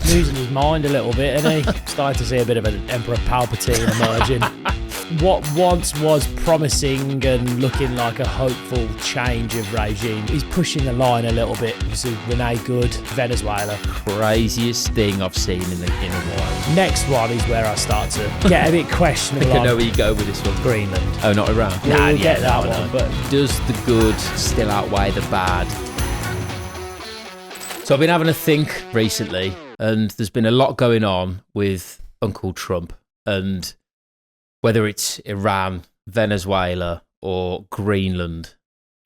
losing his mind a little bit, isn't he? Starting to see a bit of an Emperor Palpatine emerging. What once was promising and looking like a hopeful change of regime, he's pushing the line a little bit. This is Rene Good, Venezuela. Craziest thing I've seen in a while. Next one is where I start to get a bit questionable. I know where you go with this one. Greenland. Oh, not Iran? We'll get that one. But does the good still outweigh the bad? So I've been having a think recently, and there's been a lot going on with Uncle Trump, and whether it's Iran, Venezuela, or Greenland,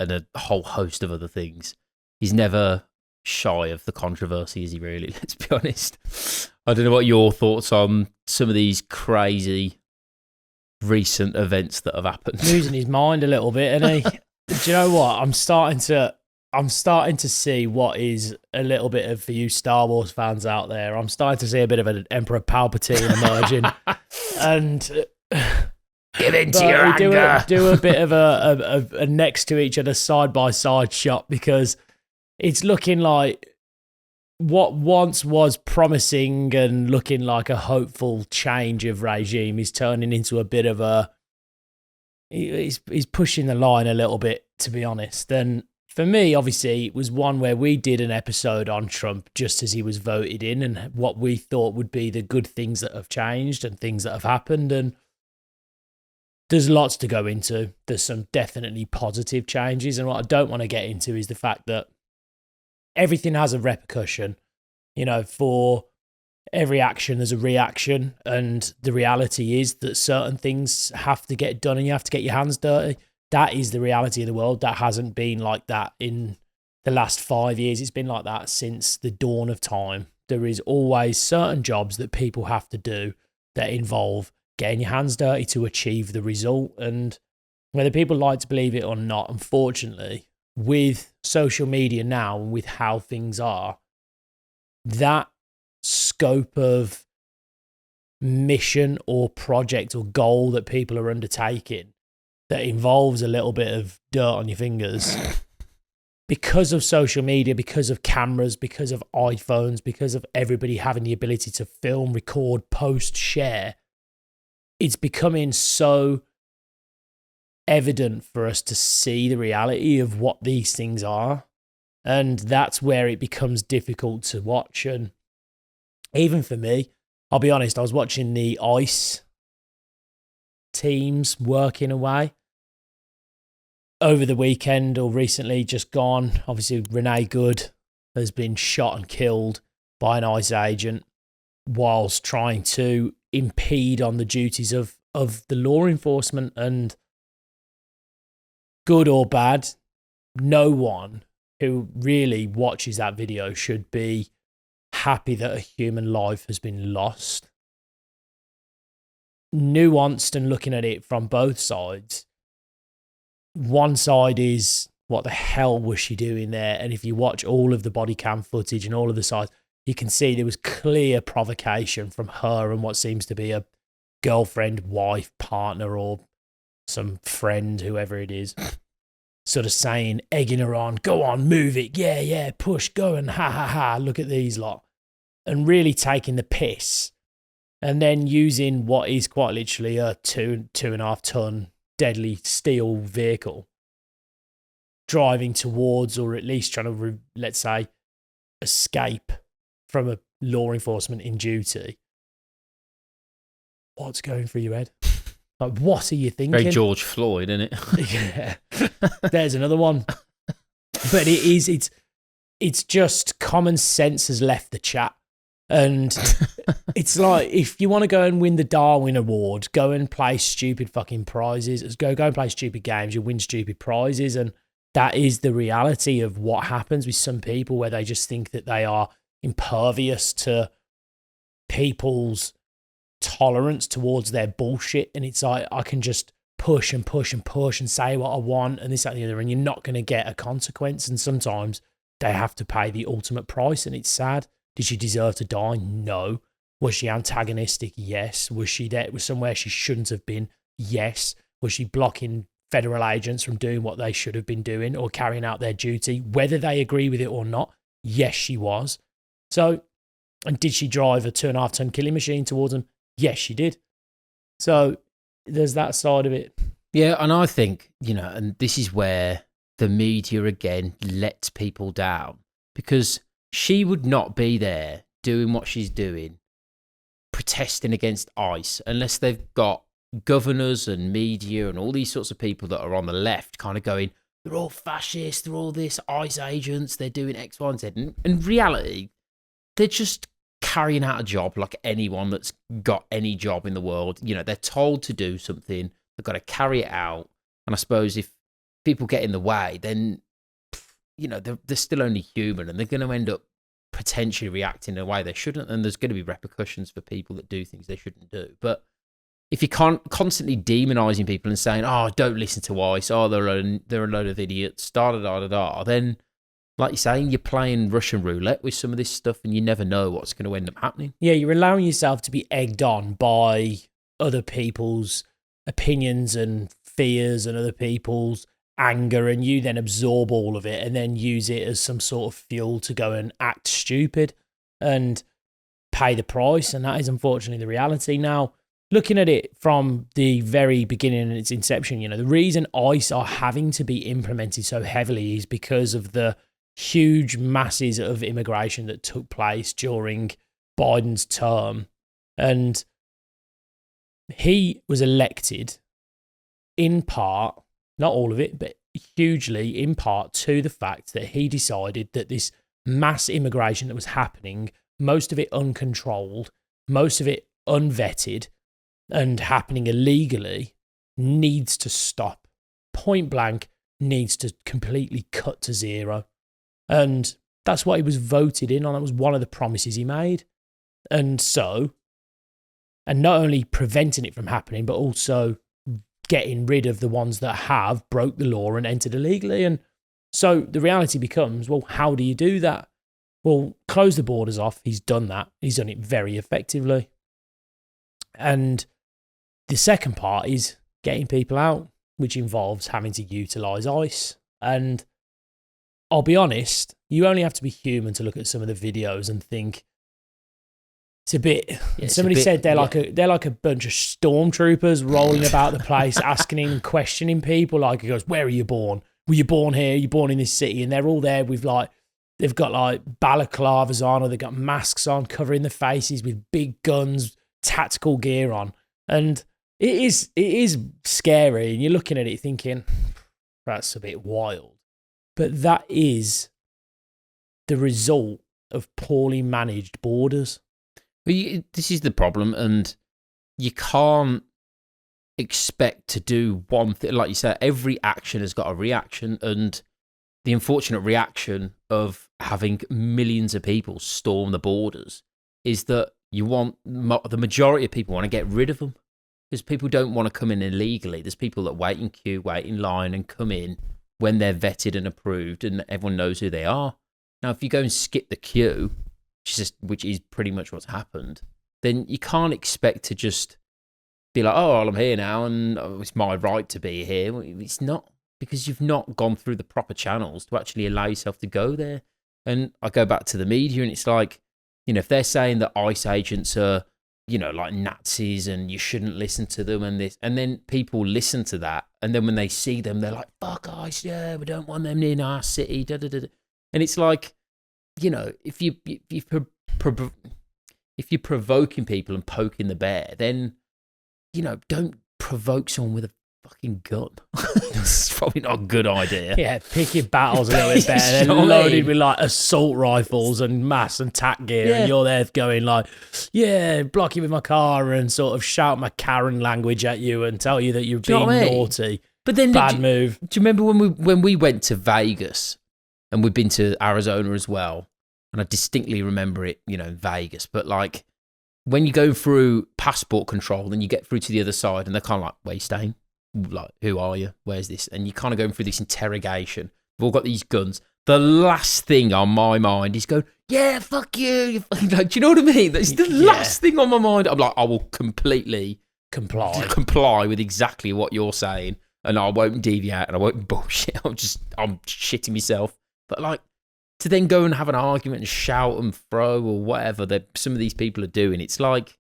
and a whole host of other things, he's never shy of the controversy, is he really? Let's be honest. I don't know what your thoughts on some of these crazy recent events that have happened. Losing his mind a little bit, isn't he? Do you know what? I'm starting to see what is a little bit of, for you Star Wars fans out there, I'm starting to see a bit of an Emperor Palpatine emerging. And give in to your anger. Do a bit of a next to each other side by side shot, because it's looking like what once was promising and looking like a hopeful change of regime is turning into a bit of a, he's pushing the line a little bit, to be honest. And for me, obviously, it was one where we did an episode on Trump just as he was voted in, and what we thought would be the good things that have changed and things that have happened. And there's lots to go into. There's some definitely positive changes. And what I don't want to get into is the fact that everything has a repercussion. You know, for every action, there's a reaction. And the reality is that certain things have to get done and you have to get your hands dirty. That is the reality of the world. That hasn't been like that in the last 5 years. It's been like that since the dawn of time. There is always certain jobs that people have to do that involve getting your hands dirty to achieve the result. And whether people like to believe it or not, unfortunately, with social media now and with how things are, that scope of mission or project or goal that people are undertaking that involves a little bit of dirt on your fingers, because of social media, because of cameras, because of iPhones, because of everybody having the ability to film, record, post, share, it's becoming so evident for us to see the reality of what these things are. And that's where it becomes difficult to watch. And even for me, I'll be honest, I was watching the ICE teams working away over the weekend, or recently just gone. Obviously, Rene Good has been shot and killed by an ICE agent whilst trying to impede on the duties of the law enforcement. And good or bad, no one who really watches that video should be happy that a human life has been lost. Nuanced and looking at it from both sides. One side is, what the hell was she doing there? And if you watch all of the body cam footage and all of the sides, you can see there was clear provocation from her and what seems to be a girlfriend, wife, partner, or some friend, whoever it is, sort of saying, egging her on, go on, move it, yeah, push, go, and ha, look at these lot. And really taking the piss. And then using what is quite literally a 2.5 ton deadly steel vehicle, driving towards, or at least trying to, let's say, escape from a law enforcement in duty. What's going through your head? Like, what are you thinking? Very George Floyd, isn't it? Yeah. There's another one. But it's just common sense has left the chat. And it's like, if you want to go and win the Darwin Award, go and play stupid fucking prizes. Go and play stupid games. You win stupid prizes. And that is the reality of what happens with some people, where they just think that they are impervious to people's tolerance towards their bullshit. And it's like, I can just push and push and push and say what I want and this, that, and the other, and you're not going to get a consequence. And sometimes they have to pay the ultimate price, and it's sad. Did she deserve to die? No. Was she antagonistic? Yes. Was she there? Was somewhere she shouldn't have been? Yes. Was she blocking federal agents from doing what they should have been doing or carrying out their duty, whether they agree with it or not? Yes, she was. So And did she drive a 2.5-ton killing machine towards them? Yes, she did. So there's that side of it. Yeah, and I think, and this is where the media again lets people down, because she would not be there doing what she's doing, protesting against ICE, unless they've got governors and media and all these sorts of people that are on the left kind of going, they're all fascists, they're all this, ICE agents, they're doing X, Y, and Z. And in reality, they're just carrying out a job like anyone that's got any job in the world. They're told to do something, they've got to carry it out. And I suppose if people get in the way, then, they're still only human, and they're going to end up potentially reacting in a way they shouldn't. And there's going to be repercussions for people that do things they shouldn't do. But if you're constantly demonizing people and saying, oh, don't listen to ICE, oh, they're a load of idiots, then, like you're saying, you're playing Russian roulette with some of this stuff, and you never know what's going to end up happening. Yeah, you're allowing yourself to be egged on by other people's opinions and fears and other people's anger, and you then absorb all of it and then use it as some sort of fuel to go and act stupid and pay the price. And that is unfortunately the reality. Now, looking at it from the very beginning and its inception, the reason ICE are having to be implemented so heavily is because of the huge masses of immigration that took place during Biden's term. And he was elected in part, not all of it, but hugely in part to the fact that he decided that this mass immigration that was happening, most of it uncontrolled, most of it unvetted, and happening illegally, needs to stop. Point blank, needs to completely cut to zero. And that's what he was voted in on. That was one of the promises he made. And not only preventing it from happening, but also getting rid of the ones that have broke the law and entered illegally. And so the reality becomes, well, how do you do that? Well, close the borders off. He's done that. He's done it very effectively. And the second part is getting people out, which involves having to utilise ICE. And I'll be honest, you only have to be human to look at some of the videos and think it's a bit. Yeah, somebody said they're like a bunch of stormtroopers rolling about the place, asking and questioning people. Like, he goes, "Where are you born? Were you born here? Are you born in this city?" And they're all there with they've got balaclavas on, or they've got masks on, covering their faces with big guns, tactical gear on, and it is scary. And you're looking at it thinking, that's a bit wild. But that is the result of poorly managed borders. Well, this is the problem, and you can't expect to do one thing. Like you said, every action has got a reaction, and the unfortunate reaction of having millions of people storm the borders is that the majority of people want to get rid of them, because people don't want to come in illegally. There's people that wait in queue, wait in line, and come in when they're vetted and approved, and everyone knows who they are. Now, if you go and skip the queue, which is pretty much what's happened, then you can't expect to just be like, oh, well, I'm here now, and it's my right to be here. It's not, because you've not gone through the proper channels to actually allow yourself to go there. And I go back to the media, and it's like, if they're saying that ICE agents are, like Nazis and you shouldn't listen to them and this, and then people listen to that, and then when they see them, they're like, fuck ICE, yeah, we don't want them in our city, da da da. And it's like, if you're provoking people and poking the bear, then don't provoke someone with a fucking gun. It's probably not a good idea. Yeah, pick your battles a little bit better. They're loaded with assault rifles and mass and tac gear, and you're there going block you with my car and sort of shout my Karen language at you and tell you that you're being naughty. But then bad move. Do you remember when we went to Vegas, and we've been to Arizona as well, and I distinctly remember it, Vegas, but when you go through passport control and you get through to the other side, and they're kind of like, where are you staying? Like, who are you? Where's this? And you're kind of going through this interrogation. We've all got these guns. The last thing on my mind is going, yeah, fuck you. Do you know what I mean? That's the last thing on my mind. I'm like, I will completely comply with exactly what you're saying, and I won't deviate, and I won't bullshit. I'm shitting myself. But to then go and have an argument and shout and throw or whatever that some of these people are doing. It's like,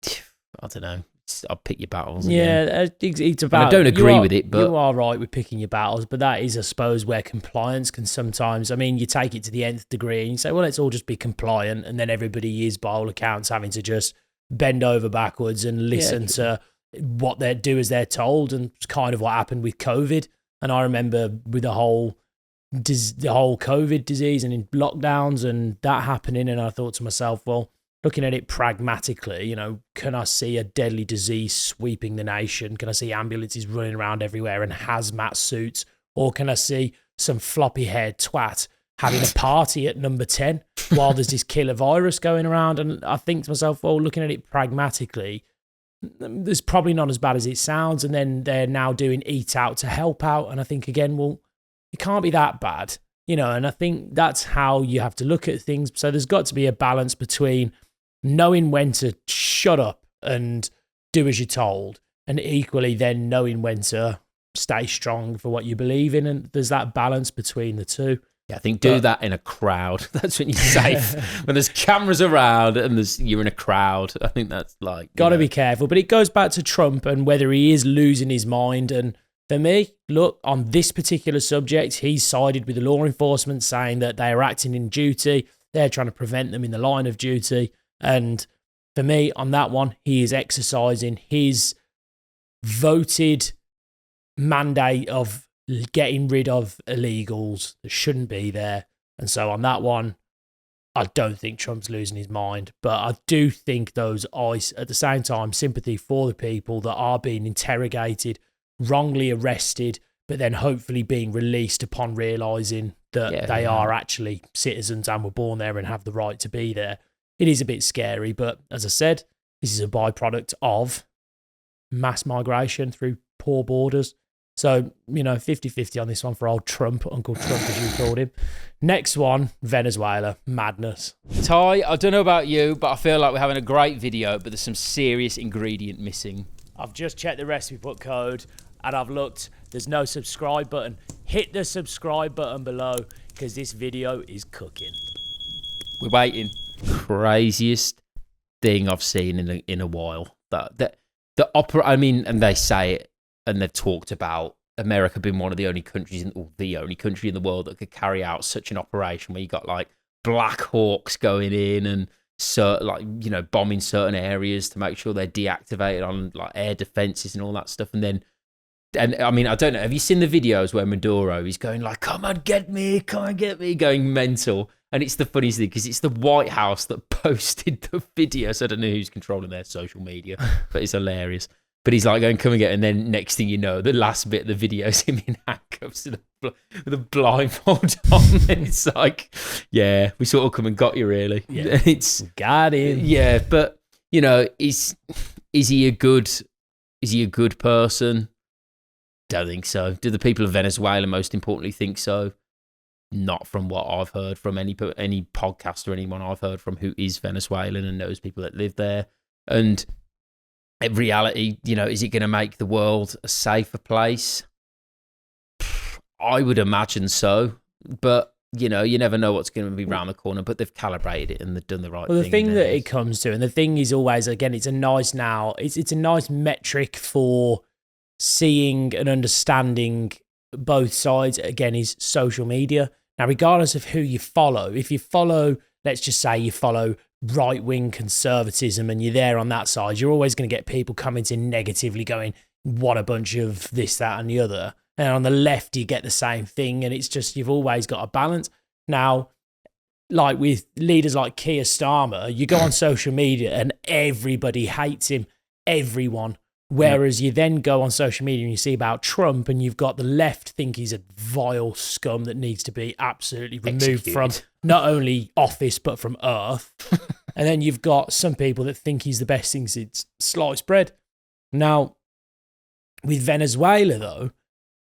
I don't know. I'll pick your battles. Yeah, it's about. And I don't agree with it, but you are right with picking your battles. But that is, I suppose, where compliance can sometimes. I mean, you take it to the nth degree and you say, well, let's all just be compliant, and then everybody is, by all accounts, having to just bend over backwards and listen to what they do as they're told, and it's kind of what happened with COVID. And I remember with the whole COVID disease and in lockdowns and that happening, and I thought to myself, well, looking at it pragmatically, you know, can I see a deadly disease sweeping the nation? Can I see ambulances running around everywhere and hazmat suits? Or can I see some floppy-haired twat having a party at number 10 while there's this killer virus going around? And I think to myself, well, looking at it pragmatically, there's probably not as bad as it sounds. And then they're now doing Eat Out to help out. And I think, again, well, it can't be that bad, you know, and I think that's how you have to look at things. So there's got to be a balance between knowing when to shut up and do as you're told, and equally then knowing when to stay strong for what you believe in. And there's that balance between the two. Yeah, I think do that in a crowd. That's when you're safe. When there's cameras around and you're in a crowd, I think that's like... Got to be careful. But it goes back to Trump and whether he is losing his mind. And for me, look, on this particular subject, he's sided with the law enforcement, saying that they are acting in duty. They're trying to prevent them in the line of duty. And for me, on that one, he is exercising his voted mandate of getting rid of illegals that shouldn't be there. And so on that one, I don't think Trump's losing his mind. But I do think those eyes, at the same time, sympathy for the people that are being interrogated, wrongly arrested, but then hopefully being released upon realising that they are actually citizens and were born there and have the right to be there. It is a bit scary, but as I said, this is a byproduct of mass migration through poor borders. So, you know, 50-50 on this one for old Trump, Uncle Trump, as you called him. Next one, Venezuela. Madness. Ty, I don't know about you, but I feel like we're having a great video, but there's some serious ingredient missing. I've just checked the recipe book code and I've looked. There's no subscribe button. Hit the subscribe button below because this video is cooking. We're waiting. Craziest thing I've seen in a while. I mean, and they say it, and they've talked about America being one of the only countries, or the only country in the world that could carry out such an operation where you got like Black Hawks going in and bombing certain areas to make sure they're deactivated on like air defenses and all that stuff. And I mean, I don't know. Have you seen the videos where Maduro is going like, come and get me, going mental? And it's the funniest thing because it's the White House that posted the video. So I don't know who's controlling their social media, but it's hilarious. But he's like going, come and get, and then next thing you know, the last bit of the video is him in handcuffs with a blindfold on. And it's like, yeah, we sort of come and got you, really. Yeah. It's got him. Yeah, but you know, is he a good person? Don't think so. Do the people of Venezuela, most importantly, think so? Not from what I've heard from any podcast or anyone I've heard from who is Venezuelan and knows people that live there. And in reality, you know, is it going to make the world a safer place? I would imagine so. But, you know, you never know what's going to be around the corner. But they've calibrated it and they've done the right thing. Well, the thing that it comes to, and the thing is always, again, it's a nice metric for seeing and understanding both sides, again, is social media. Now, regardless of who you follow, if you follow, let's just say you follow right-wing conservatism and you're there on that side, you're always going to get people commenting negatively going, what a bunch of this, that, and the other. And on the left, you get the same thing. And it's just, you've always got a balance. Now, like with leaders like Keir Starmer, you go on social media and everybody hates him, everyone. Whereas you then go on social media and you see about Trump and you've got the left think he's a vile scum that needs to be absolutely removed from not only office but from earth. And then you've got some people that think he's the best thing since sliced bread. Now, with Venezuela though,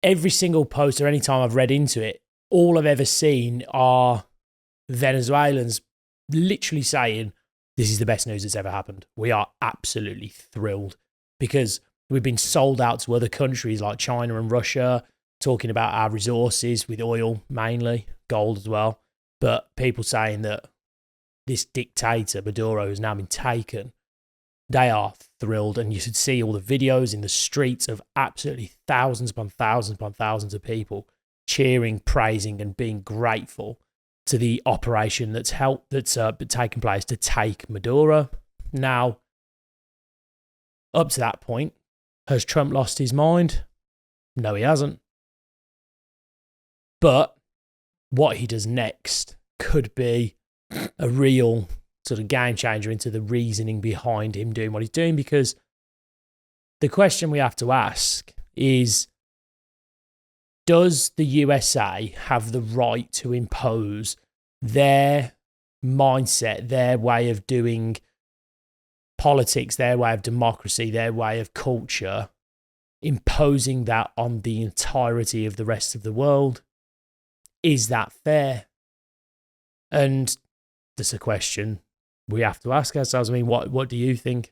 every single post or any time I've read into it, all I've ever seen are Venezuelans literally saying, this is the best news that's ever happened. We are absolutely thrilled. Because we've been sold out to other countries like China and Russia, talking about our resources with oil mainly, gold as well. But people saying that this dictator, Maduro, has now been taken, they are thrilled. And you should see all the videos in the streets of absolutely thousands upon thousands upon thousands of people cheering, praising, and being grateful to the operation that's taken place to take Maduro. Now, up to that point, has Trump lost his mind? No, he hasn't. But what he does next could be a real sort of game changer into the reasoning behind him doing what he's doing, because the question we have to ask is, does the USA have the right to impose their mindset, their way of doing politics, their way of democracy, their way of culture, imposing that on the entirety of the rest of the world? Is that fair? And that's a question we have to ask ourselves. I mean, what do you think?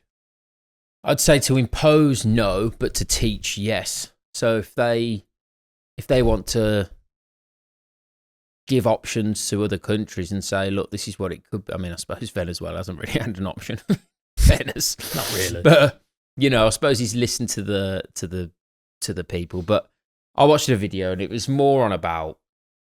I'd say to impose, no, but to teach, yes. So if they want to give options to other countries and say, look, this is what it could be. I mean, I suppose Venezuela hasn't really had an option. Fairness. Not really. But, I suppose he's listened to the people. But I watched a video and it was more on about,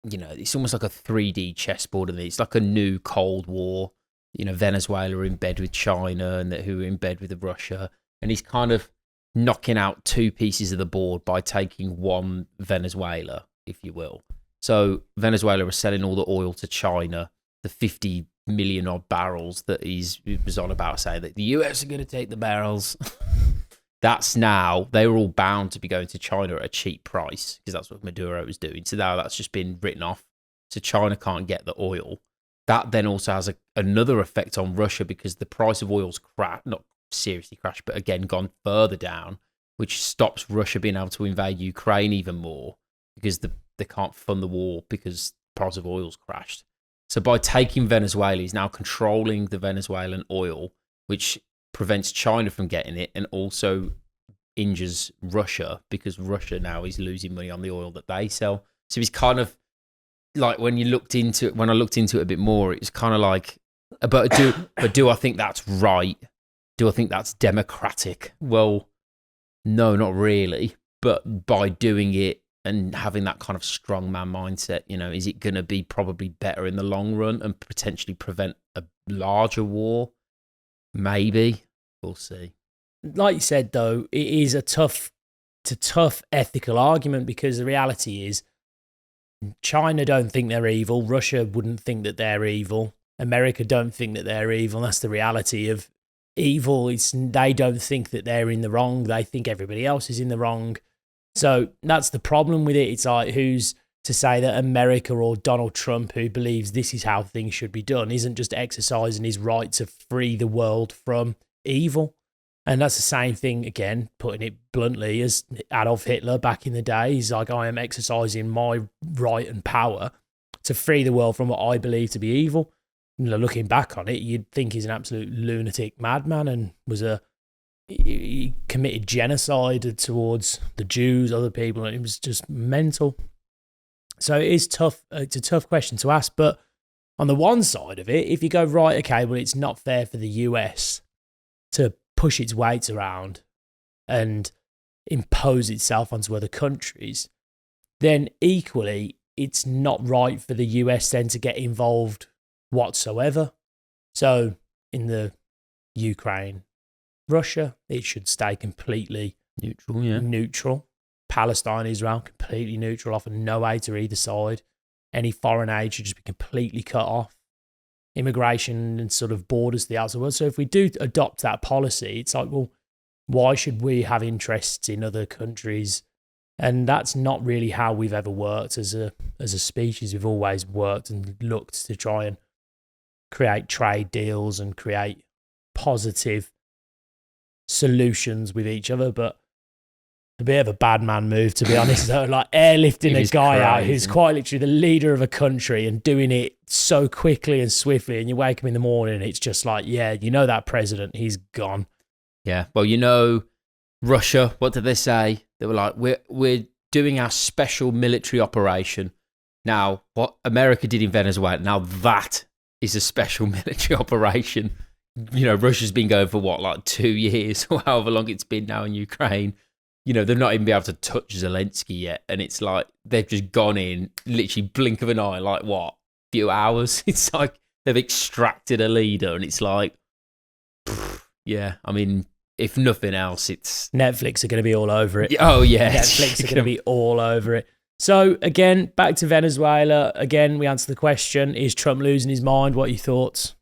it's almost like a 3D chessboard, and it's like a new Cold War. Venezuela are in bed with China and who are in bed with Russia. And he's kind of knocking out two pieces of the board by taking one Venezuela, if you will. So Venezuela was selling all the oil to China, the 50 million odd barrels that he was on about, saying that the US are going to take the barrels. That's now, they were all bound to be going to China at a cheap price, because that's what Maduro was doing. So now that's just been written off. So China can't get the oil. That then also has another effect on Russia, because the price of oil's not seriously crashed, but again gone further down, which stops Russia being able to invade Ukraine even more, because they can't fund the war because the price of oil's crashed. So by taking Venezuela, he's now controlling the Venezuelan oil, which prevents China from getting it, and also injures Russia, because Russia now is losing money on the oil that they sell. So he's kind of like, when I looked into it a bit more, it's kind of like, but do I think that's right? Do I think that's democratic? Well, no, not really. But by doing it and having that kind of strongman mindset, is it going to be probably better in the long run and potentially prevent a larger war? Maybe. We'll see. Like you said, though, it's a tough ethical argument, because the reality is China don't think they're evil. Russia wouldn't think that they're evil. America don't think that they're evil. That's the reality of evil. They don't think that they're in the wrong. They think everybody else is in the wrong. So that's the problem with it. It's like, who's to say that America or Donald Trump, who believes this is how things should be done, isn't just exercising his right to free the world from evil? And that's the same thing, again, putting it bluntly, as Adolf Hitler back in the day. He's like, I am exercising my right and power to free the world from what I believe to be evil. Looking back on it, you'd think he's an absolute lunatic madman, and he committed genocide towards the Jews, other people, and it was just mental. So it is tough. It's a tough question to ask. But on the one side of it, if you go, right, okay, well, it's not fair for the US to push its weight around and impose itself onto other countries, then equally, it's not right for the US then to get involved whatsoever. So in the Ukraine, Russia, it should stay completely neutral. Yeah. Neutral. Palestine, Israel, completely neutral, offer no aid to either side. Any foreign aid should just be completely cut off. Immigration and sort of borders to the outside world. So if we do adopt that policy, it's like, well, why should we have interests in other countries? And that's not really how we've ever worked as a species. We've always worked and looked to try and create trade deals and create positive solutions with each other. But a bit of a bad man move, to be honest. Like airlifting a guy out who's quite literally the leader of a country and doing it so quickly and swiftly, and you wake up in the morning and it's just like, yeah, that president, he's gone. Yeah, well, Russia, what did they say? They were like, we're doing our special military operation. Now, what America did in Venezuela, now that is a special military operation. Russia's been going for like 2 years or however long it's been now in Ukraine. They've not even been able to touch Zelensky yet. And it's like they've just gone in, literally blink of an eye, like what? Few hours. It's like they've extracted a leader and it's like, yeah, I mean, if nothing else, it's... Netflix are going to be all over it. Oh, yeah. Netflix are going to be all over it. So, again, back to Venezuela. Again, we answer the question, is Trump losing his mind? What are your thoughts?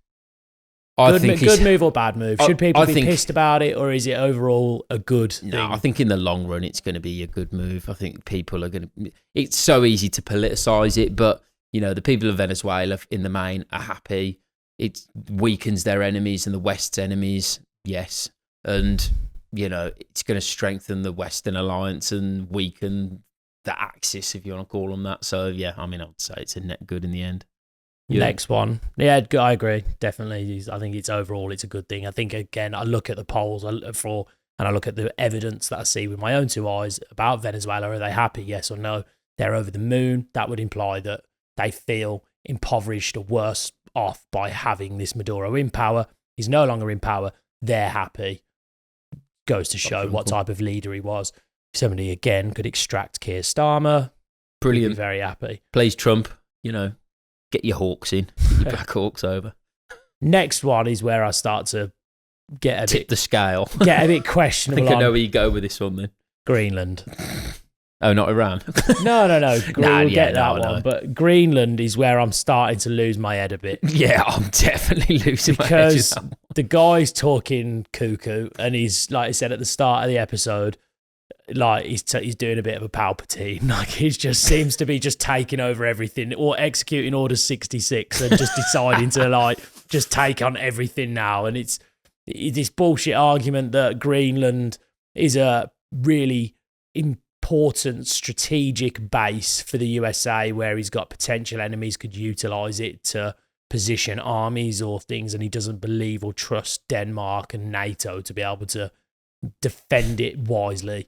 Good move or bad move? Should people be pissed about it, or is it overall a good thing? No, I think in the long run, it's going to be a good move. I think people are going to... It's so easy to politicise it, but, the people of Venezuela, in the main, are happy. It weakens their enemies and the West's enemies, yes. And, it's going to strengthen the Western alliance and weaken the Axis, if you want to call them that. So, yeah, I mean, I would say it's a net good in the end. Yeah. Next one. Yeah, I agree. Definitely. I think it's overall, it's a good thing. I think, again, I look at the polls and I look at the evidence that I see with my own 2 eyes about Venezuela. Are they happy? Yes or no? They're over the moon. That would imply that they feel impoverished or worse off by having this Maduro in power. He's no longer in power. They're happy. Goes to show what type of leader he was. Somebody, again, could extract Keir Starmer. Brilliant. Be very happy. Please, Trump, get your hawks in. Get your Black Hawks over. Next one is where I start to get Tip the scale. Get a bit questionable. I think I know where you go with this one then. Greenland. Oh, not Iran. No. We'll get that one. But Greenland is where I'm starting to lose my head a bit. Yeah, I'm definitely losing my head. Because the guy's talking cuckoo, and he's, like I said at the start of the episode, like he's doing a bit of a Palpatine. Like he just seems to be just taking over everything, or executing Order 66 and just deciding to like just take on everything now. And it's this bullshit argument that Greenland is a really important strategic base for the USA, where he's got potential enemies could utilize it to position armies or things, and he doesn't believe or trust Denmark and NATO to be able to defend it wisely.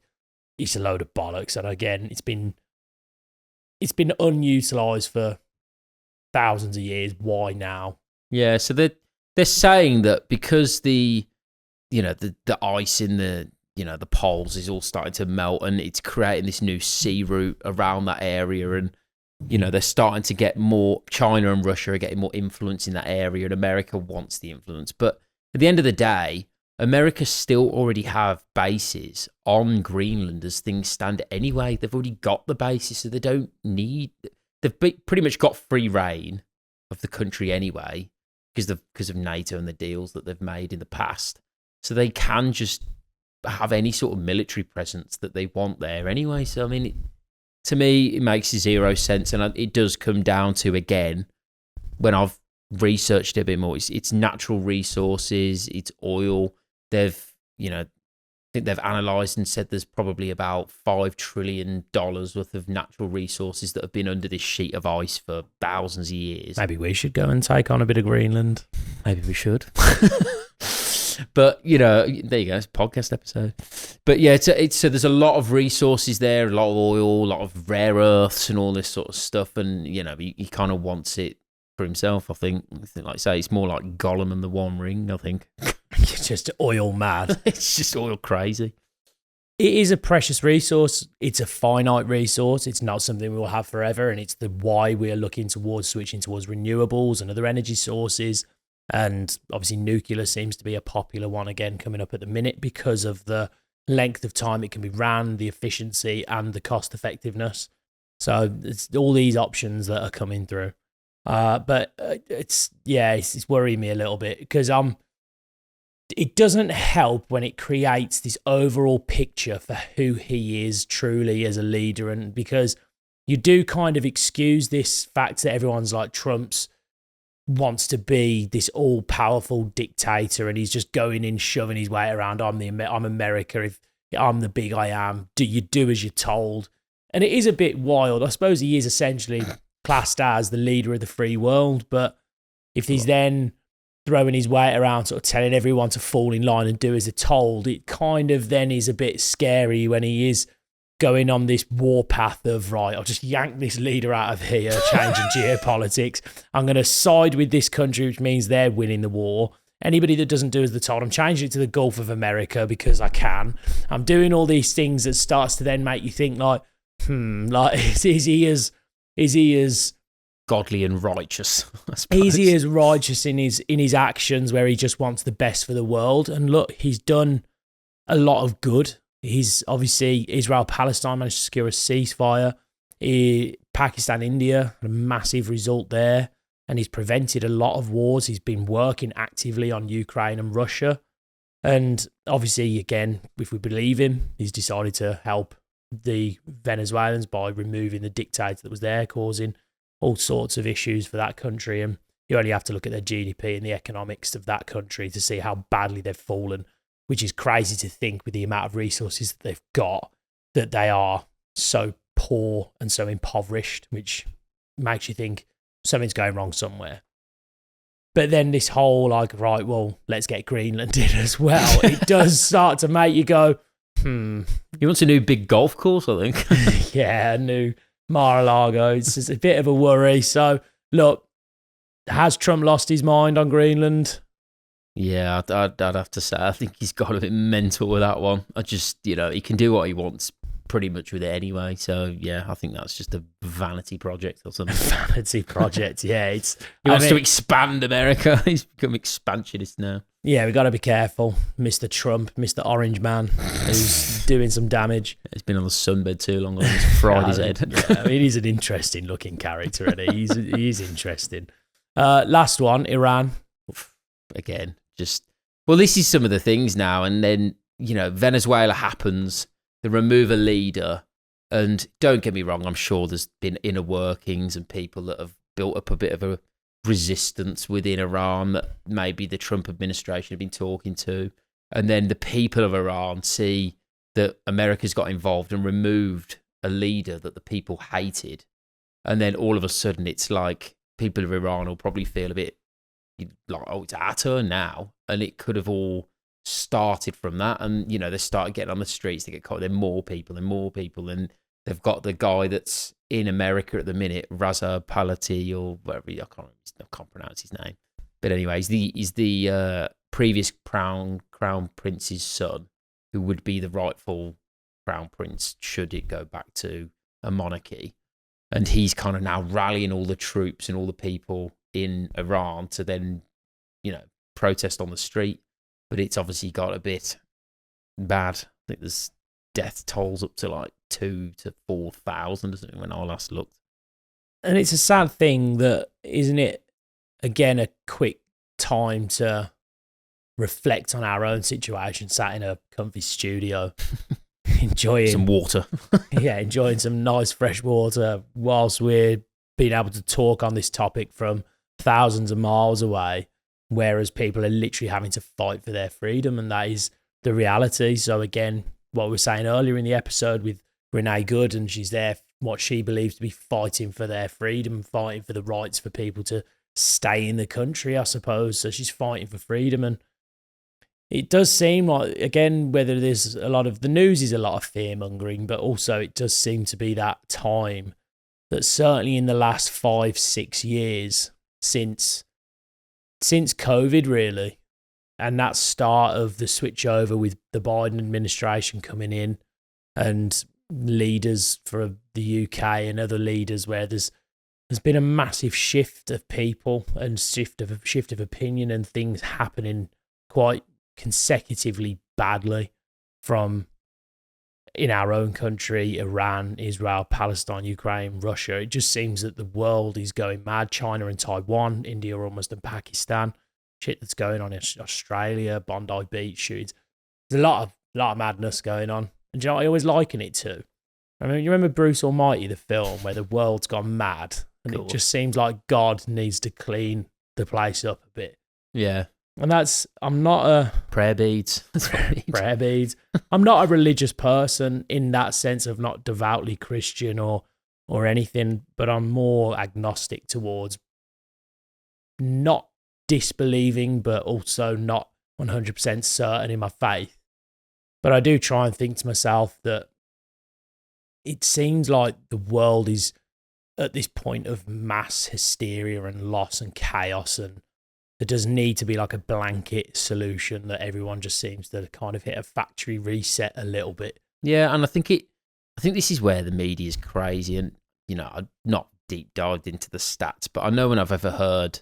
It's a load of bollocks, and again, it's been unutilized for thousands of years. Why now? Yeah, so they're saying that because the ice in the poles is all starting to melt, and it's creating this new sea route around that area, and they're starting to get more. China and Russia are getting more influence in that area, and America wants the influence. But at the end of the day, America still already have bases on Greenland as things stand anyway. They've already got the bases, so they don't need... They've pretty much got free reign of the country anyway because of NATO and the deals that they've made in the past. So they can just have any sort of military presence that they want there anyway. So, I mean, to me, it makes zero sense. And it does come down to, again, when I've researched it a bit more, it's natural resources, it's oil. I think they've analysed and said there's probably about $5 trillion worth of natural resources that have been under this sheet of ice for thousands of years. Maybe we should go and take on a bit of Greenland. Maybe we should. But, there you go, it's a podcast episode. But yeah, so there's a lot of resources there, a lot of oil, a lot of rare earths and all this sort of stuff. And, he kind of wants it for himself, I think. Like I say, it's more like Gollum and the One Ring, I think. It's just oil mad. It's just oil crazy. It is a precious resource. It's a finite resource. It's not something we will have forever. And it's the why we are looking towards switching towards renewables and other energy sources. And obviously nuclear seems to be a popular one again coming up at the minute because of the length of time it can be ran, the efficiency and the cost effectiveness. So it's all these options that are coming through. But it's worrying me a little bit because it doesn't help when it creates this overall picture for who he is truly as a leader. And because you do kind of excuse this fact that everyone's like Trump's wants to be this all-powerful dictator and he's just going in, shoving his way around. I'm America. If I'm the big I am, you do as you're told. And it is a bit wild. I suppose he is essentially classed as the leader of the free world. But if he's then throwing his weight around, sort of telling everyone to fall in line and do as they're told, it kind of then is a bit scary when he is going on this war path of, right, I'll just yank this leader out of here, changing geopolitics. I'm going to side with this country, which means they're winning the war. Anybody that doesn't do as they're told, I'm changing it to the Gulf of America because I can. I'm doing all these things that starts to then make you think like, like is he as godly and righteous, I suppose. Is he as righteous in his actions where he just wants the best for the world? And look, he's done a lot of good. He's obviously Israel-Palestine managed to secure a ceasefire. Pakistan-India, a massive result there. And he's prevented a lot of wars. He's been working actively on Ukraine and Russia. And obviously, again, if we believe him, he's decided to help the Venezuelans by removing the dictator that was there, causing all sorts of issues for that country. And you only have to look at their GDP and the economics of that country to see how badly they've fallen, which is crazy to think with the amount of resources that they've got, that they are so poor and so impoverished, which makes you think something's going wrong somewhere. But then this whole like, right, well, let's get Greenland in as well. It does start to make you go, He wants a new big golf course, I think. Yeah, a new Mar-a-Lago. It's just a bit of a worry. So, look, has Trump lost his mind on Greenland? Yeah, I'd have to say, I think he's got a bit mental with that one. I just, he can do what he wants pretty much with it anyway. So, yeah, I think that's just a vanity project or something. Vanity project, yeah. He wants to expand America. He's become expansionist now. Yeah, we got to be careful. Mr. Trump, Mr. Orange Man, who's doing some damage. He's been on the sunbed too long. He's fried his head. Yeah, I mean, he's an interesting looking character, and he's interesting. Last one, Iran. Again, this is some of the things now. And then, Venezuela happens. They remove a leader. And don't get me wrong, I'm sure there's been inner workings and people that have built up a bit of a resistance within Iran that maybe the Trump administration have been talking to. And then the people of Iran see that America's got involved and removed a leader that the people hated. And then all of a sudden it's like people of Iran will probably feel a bit like, oh, it's our turn now. And it could have all started from that. And, they started getting on the streets, they get caught, there are more people. And they've got the guy that's in America at the minute, Raza Palati or whatever, I can't pronounce his name. But anyway, he's the previous crown prince's son, who would be the rightful crown prince should it go back to a monarchy. And he's kind of now rallying all the troops and all the people in Iran to then, protest on the street. But it's obviously got a bit bad. I think there's death tolls up to like 2,000 to 4,000 or something when I last looked. And it's a sad thing that, isn't it, again, a quick time to reflect on our own situation, sat in a comfy studio, enjoying some water. Enjoying some nice fresh water whilst we're being able to talk on this topic from thousands of miles away, whereas people are literally having to fight for their freedom, and that is the reality. So again, what we were saying earlier in the episode with Rene Good, and she's there, what she believes to be fighting for their freedom, fighting for the rights for people to stay in the country, I suppose. So she's fighting for freedom. And it does seem like, again, whether there's a lot of, the news is a lot of fear mongering, but also it does seem to be that time that certainly in the last 5-6 years since COVID really, and that start of the switch over with the Biden administration coming in and leaders for the UK and other leaders, where there's been a massive shift of people and shift of opinion and things happening quite consecutively badly from in our own country, Iran, Israel, Palestine, Ukraine, Russia. It just seems that the world is going mad. China and Taiwan, India almost, and Pakistan. Shit that's going on in Australia, Bondi Beach shootings. There's a lot of madness going on. And you know, I always liken it to, I mean, you remember Bruce Almighty, the film, where the world's gone mad, and It just seems like God needs to clean the place up a bit. Yeah. And I'm not a... Prayer beads. Prayer beads. I'm not a religious person in that sense of not devoutly Christian or anything, but I'm more agnostic towards not disbelieving, but also not 100% certain in my faith. But I do try and think to myself that it seems like the world is at this point of mass hysteria and loss and chaos, and there does need to be like a blanket solution that everyone just seems to kind of hit a factory reset a little bit. Yeah, and I think this is where the media is crazy, and I've not deep dived into the stats, but I know when I've ever heard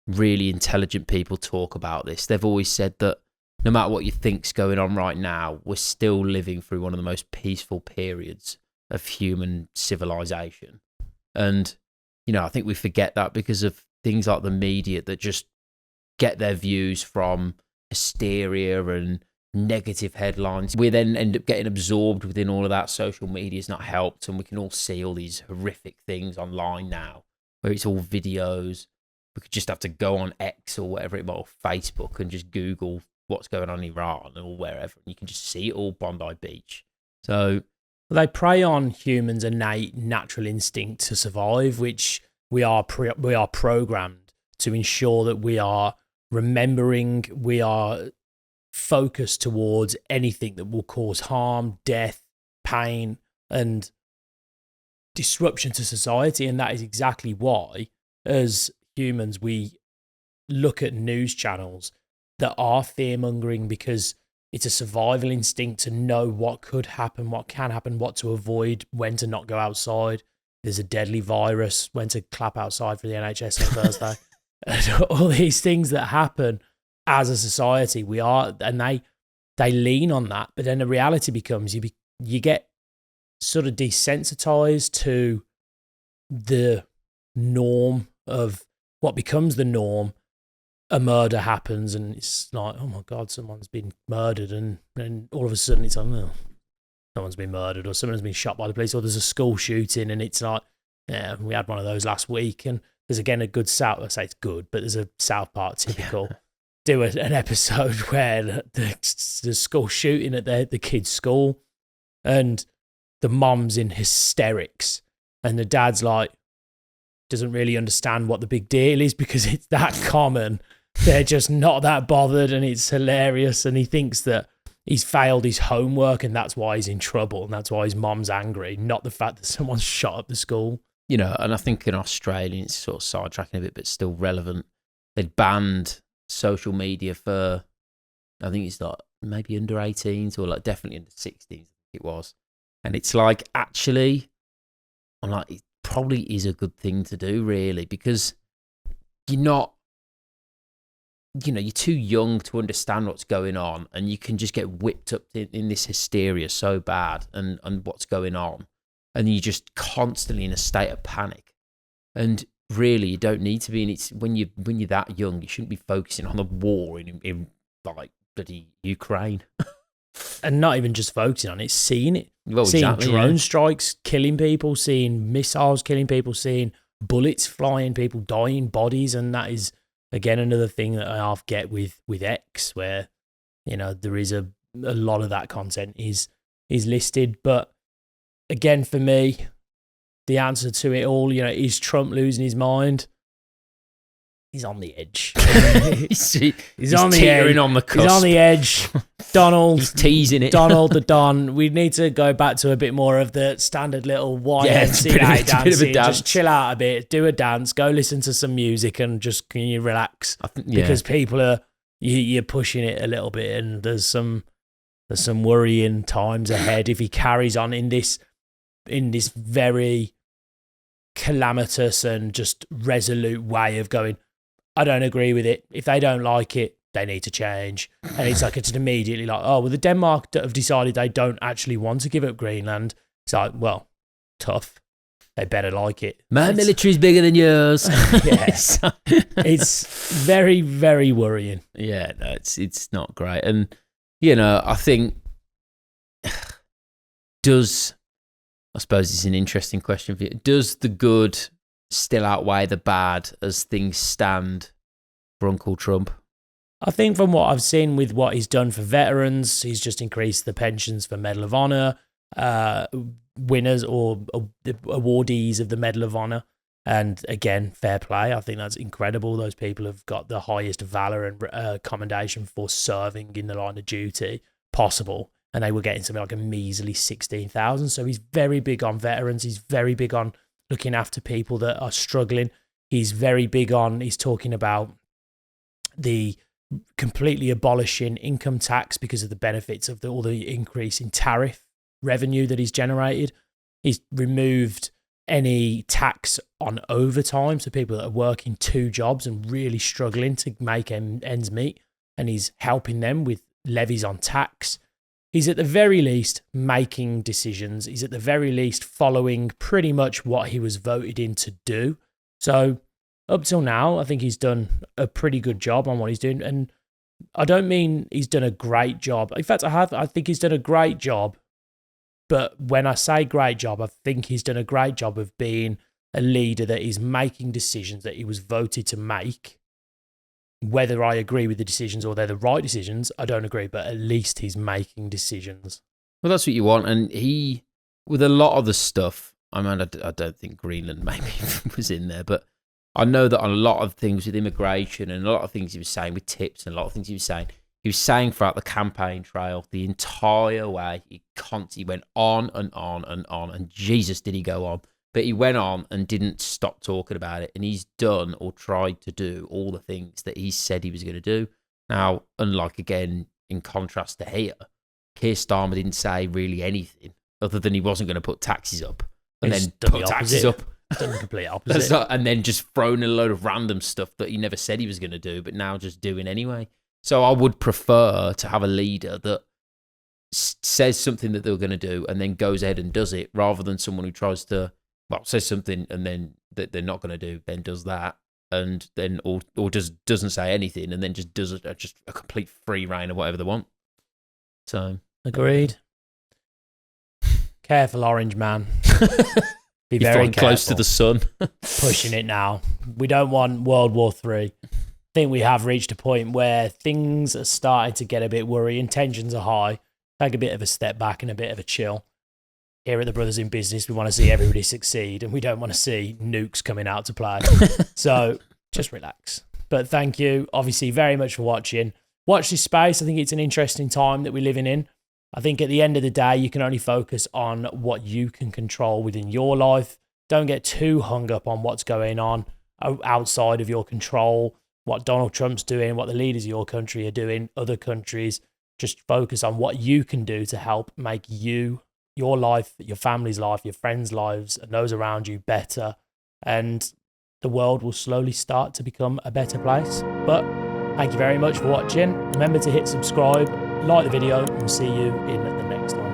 really intelligent people talk about this, they've always said that no matter what you think's going on right now, we're still living through one of the most peaceful periods of human civilization. And, I think we forget that because of things like the media that just get their views from hysteria and negative headlines. We then end up getting absorbed within all of that. Social media's not helped, and we can all see all these horrific things online now, where it's all videos. We could just have to go on X or whatever it might, or Facebook, and just Google what's going on in Iran or wherever, and you can just see it all Bondi Beach. So they prey on humans' innate natural instinct to survive, which we are programmed to ensure that we are remembering, we are focused towards anything that will cause harm, death, pain, and disruption to society. And that is exactly why, as humans, we look at news channels that are fear-mongering, because it's a survival instinct to know what could happen, what can happen, what to avoid, when to not go outside. There's a deadly virus, when to clap outside for the NHS on Thursday. And all these things that happen as a society, and they lean on that. But then the reality becomes you get sort of desensitized to the norm of what becomes the norm. A murder happens, and it's like, oh my God, someone's been murdered, and all of a sudden it's like, oh, someone's been murdered, or someone's been shot by the police, or there's a school shooting, and it's like, yeah, we had one of those last week. And there's again a good I say it's good, but there's a South Park typical do an episode where the school shooting at the kid's school, and the mom's in hysterics, and the dad's like, doesn't really understand what the big deal is because it's that common. They're just not that bothered, and it's hilarious. And he thinks that he's failed his homework, and that's why he's in trouble, and that's why his mom's angry, not the fact that someone's shot up the school. And I think in Australia, it's sort of sidetracking a bit, but still relevant. They'd banned social media for, I think it's like maybe under 18s or like definitely under 16s, it was. And it's like, actually, I'm like, it probably is a good thing to do, really, because you're too young to understand what's going on, and you can just get whipped up in this hysteria so bad and what's going on, and you're just constantly in a state of panic. And really, you don't need to be. And it's when you're that young, you shouldn't be focusing on the war in like bloody Ukraine. And not even just focusing on it, seeing it. Well, seeing exactly, drone strikes killing people, seeing missiles killing people, seeing bullets flying, people dying, bodies. And that is, again, another thing that I half get with X, where, there is a lot of that content is listed. But again, for me, the answer to it all, is Trump losing his mind? He's on the edge. he's on the edge. On the cusp. He's on the edge. Donald. He's teasing it. Donald the Don. We need to go back to a bit more of the standard little YMCA dancing. Just chill out a bit, do a dance, go listen to some music, and just can you relax? Because people are you're pushing it a little bit, and there's some worrying times ahead if he carries on in this very calamitous and just resolute way of going, I don't agree with it. If they don't like it, they need to change. And it's immediately like, oh, well, the Denmark have decided they don't actually want to give up Greenland. It's like, well, tough. They better like it. My military's bigger than yours. Yes. It's very, very worrying. Yeah, no, it's not great. And, I think, I suppose it's an interesting question for you. Does the good still outweigh the bad as things stand for Uncle Trump? I think from what I've seen with what he's done for veterans, he's just increased the pensions for Medal of Honor, winners or awardees of the Medal of Honor. And again, fair play. I think that's incredible. Those people have got the highest valor and commendation for serving in the line of duty possible. and they were getting something like a measly 16,000. So he's very big on veterans. He's very big on looking after people that are struggling. He's very big on, he's talking about the completely abolishing income tax because of the benefits of all the increase in tariff revenue that he's generated. He's removed any tax on overtime, so people that are working 2 jobs and really struggling to make ends meet, and he's helping them with levies on tax. He's at the very least making decisions. He's at the very least following pretty much what he was voted in to do. So up till now, I think he's done a pretty good job on what he's doing. And I don't mean he's done a great job. In fact, I think he's done a great job. But when I say great job, I think he's done a great job of being a leader that is making decisions that he was voted to make. Whether I agree with the decisions or they're the right decisions, I don't agree. But at least he's making decisions. Well, that's what you want. And he, with a lot of the stuff, I mean, I don't think Greenland maybe was in there, but I know that on a lot of things with immigration and a lot of things he was saying with tips and a lot of things he was saying throughout the campaign trail the entire way. He went on and on and on, and Jesus, did he go on. But he went on and didn't stop talking about it, and he's done or tried to do all the things that he said he was going to do. Now, unlike, again, in contrast to here, Keir Starmer didn't say really anything other than he wasn't going to put taxes up and then put taxes up. Done the complete opposite. And then just thrown a load of random stuff that he never said he was going to do, but now just doing anyway. So I would prefer to have a leader that says something that they're going to do and then goes ahead and does it, rather than someone who tries to, says something and then that they're not going to do, then does that, and then or just doesn't say anything and then just does just a complete free reign of whatever they want. So agreed. Careful, Orange Man. Be You're very close to the sun. Pushing it now. We don't want World War III. I think we have reached a point where things are starting to get a bit worrying. Tensions are high. Take a bit of a step back and a bit of a chill. Here at the Brothers in Business, we want to see everybody succeed, and we don't want to see nukes coming out to play. So just relax. But thank you, obviously, very much for watching. Watch this space. I think it's an interesting time that we're living in. I think at the end of the day, you can only focus on what you can control within your life. Don't get too hung up on what's going on outside of your control, what Donald Trump's doing, what the leaders of your country are doing, other countries. Just focus on what you can do to help make you, your life, your family's life, your friends' lives, and those around you better. And the world will slowly start to become a better place. But thank you very much for watching. Remember to hit subscribe, like the video, and we'll see you in the next one.